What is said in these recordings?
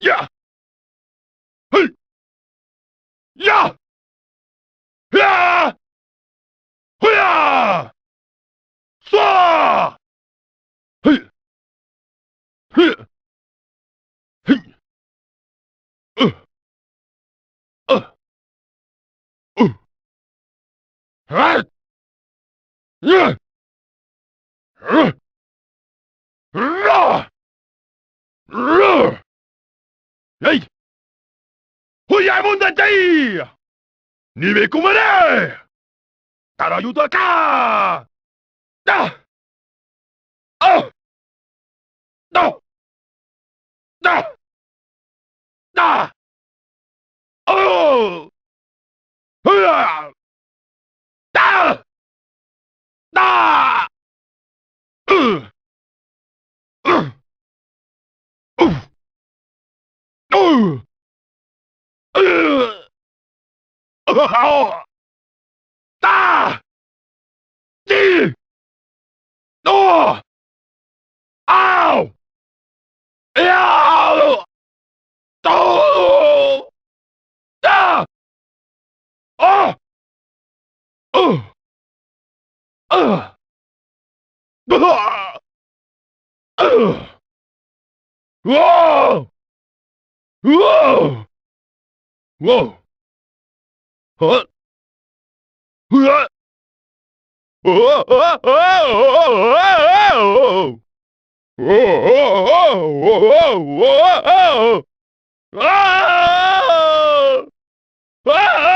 Yeah! Hey! Yeah! Yeah! Yeah! Saw! Hey! Hey! Hey! Uh! Uh! Uh! Right! Yeah! Raw! Raw! Hey! Huyai mun da dai! Ni me kumare! Tarayuta ka! Da! Oh! No! Da! Da! Oh! Hurrah! Da! Da! Uh! Uh! Uh! Uh! Oh! Da! Di! No! Ow! Ow! Oh! Da! Oh! Oh! Uh! Uh! Whoa! Whoa! Whoa! Huh? Huh? Whoa! Whoa! Whoa! Whoa! Whoa! Ah! Ah!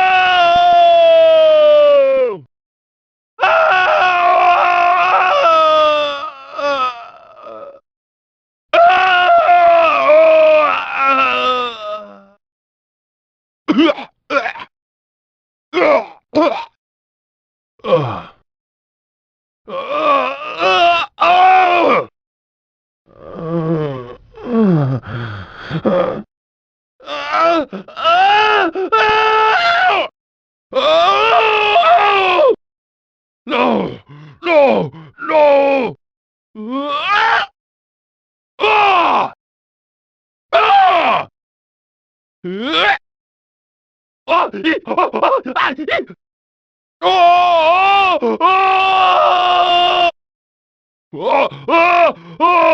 Ah! No! No! No! Ah! Ah! Ah! Ah! Oh! Oh! Oh! Oh! Oh!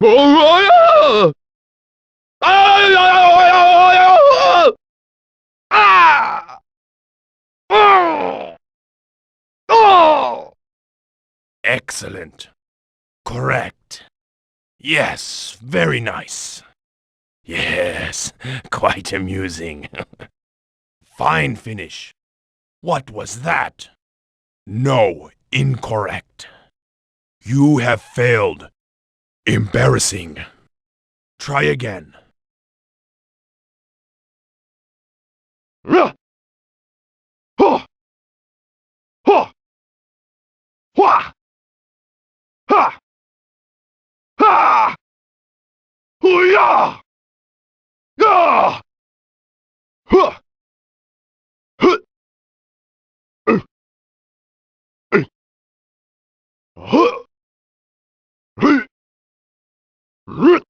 Whoa! No! Ah! Oh! Oh! Excellent. Correct. Yes, very nice. Yes, quite amusing. Fine finish. What was that? No, incorrect. You have failed. Embarrassing. Try again. Huh! Huh! Wah! Ha! Ha! Hoo-yah! Yeah! Huh! Huh! Uh, huh! Huh! Huh!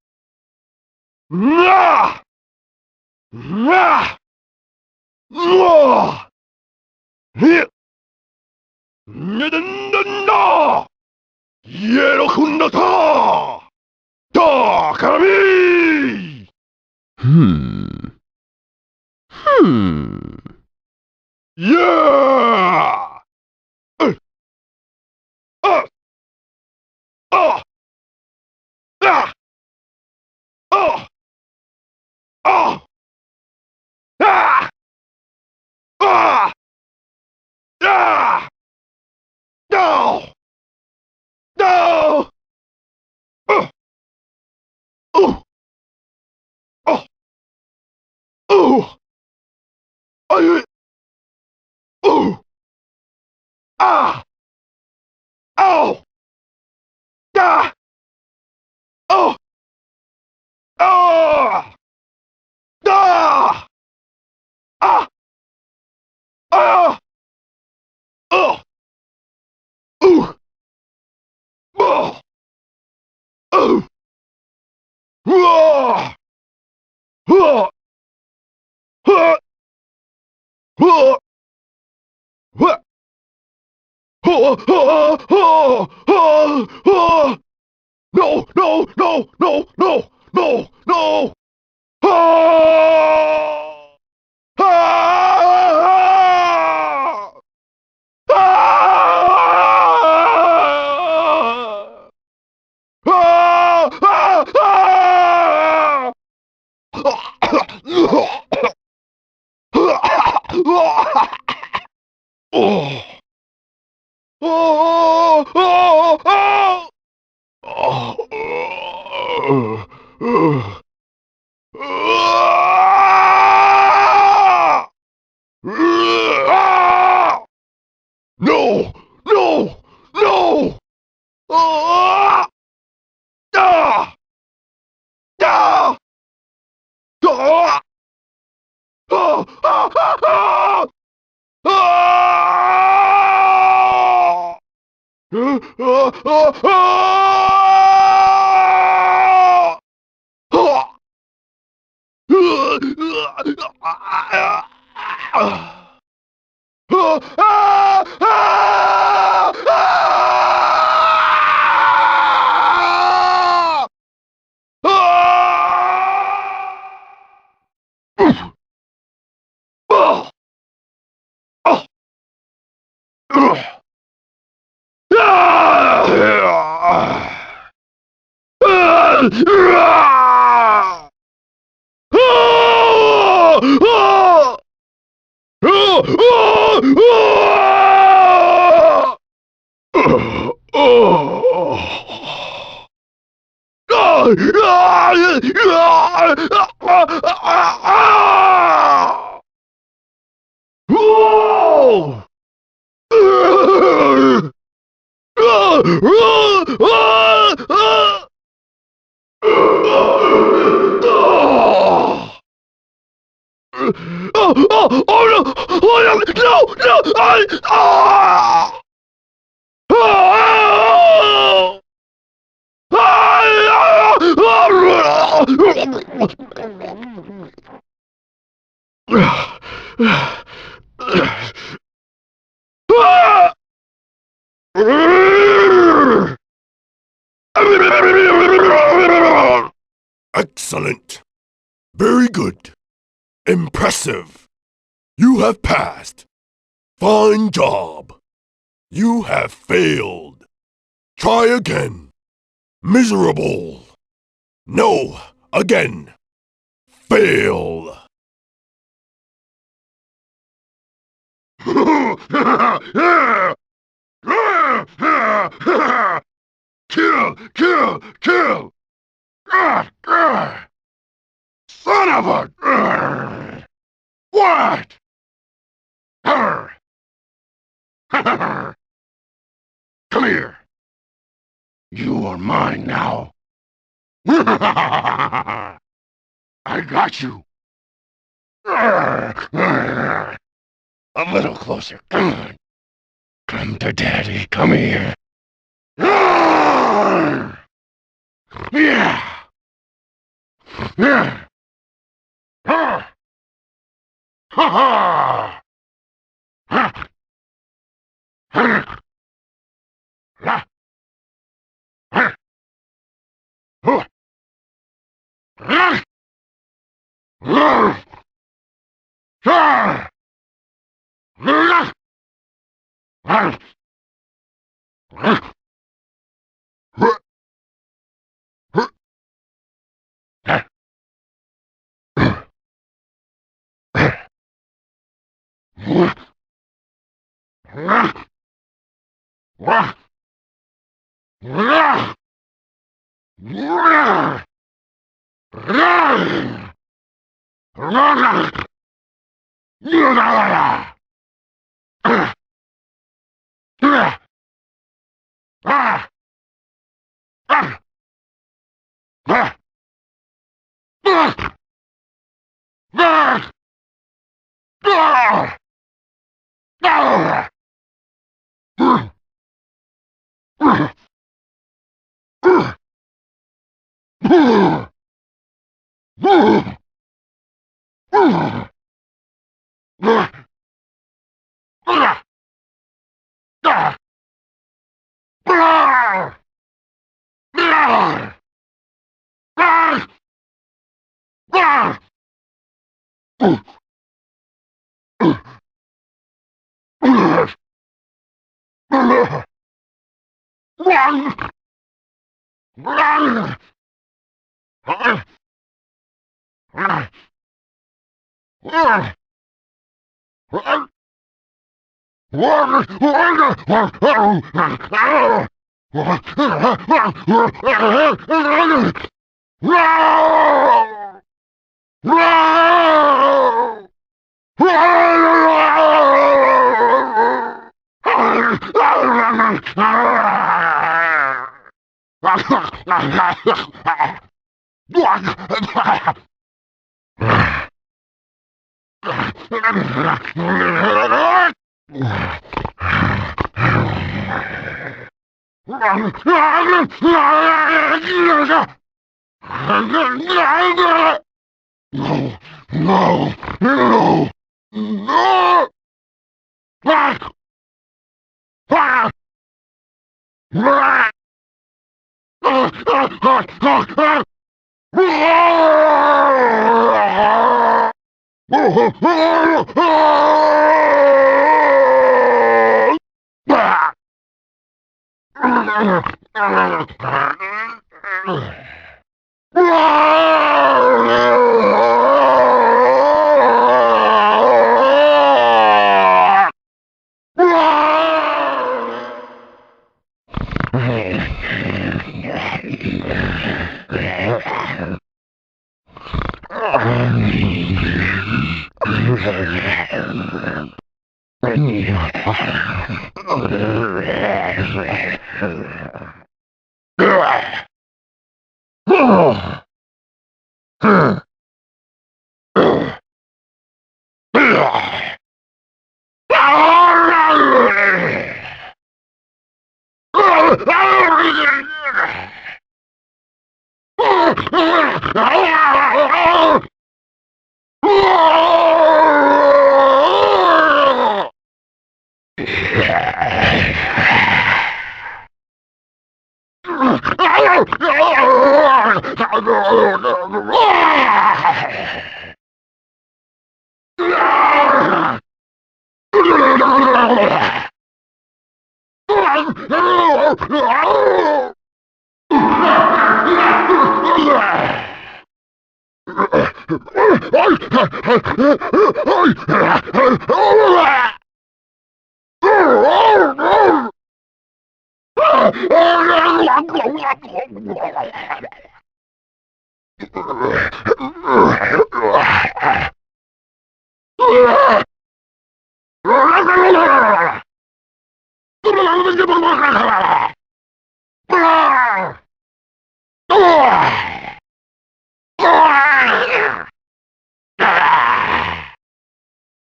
Nah! Nah! Nah! Heh! Nah! イエロくんだただからみ Hmm. Hmm. Yeah! Uh, uh, uh, ah, oh, oh, ah, ah, ah, no, no, uh, oh, oh, oh, I, oh, ah, oh, ah, oh, ah, ah, ah, ah, oh, oh, oh, oh, ah, ah, ah, ah, ah, oh, oh, oh, oh, oh, no, no, no, no, no, no, no. Ah! Ah! Ah! Ah! Ah! Oh! Oh! Oh! Oh! Oh! Ah! Ah! No! No! No! Ah! Ah! Ah! Ah! Ah! Ah! Ah! Ah! Ah! Oh no! Oh no! No! No! Ah! Excellent. Very good. Impressive. You have passed. Fine job. You have failed. Try again. Miserable. No, again. Fail. Kill! Kill! Kill! Son of a... What? come here. You are mine now. I got you. A little closer. Come on. Come to Daddy. Come here. Yeah. Yeah. Ha ha. Ha. Ha. Ha. Ha. Ha. Ha. Ha. Ha. Ha. Ha. No, no, no, no! Ah! Ah! Ah! Ah! Ah! Ah! Ah!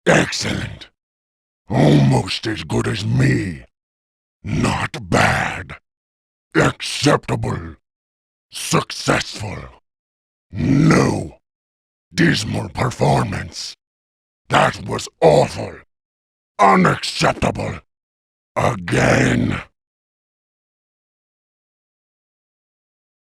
Excellent. Almost as good as me. Not bad. Acceptable. Successful. No. Dismal performance. That was awful. Unacceptable. Again.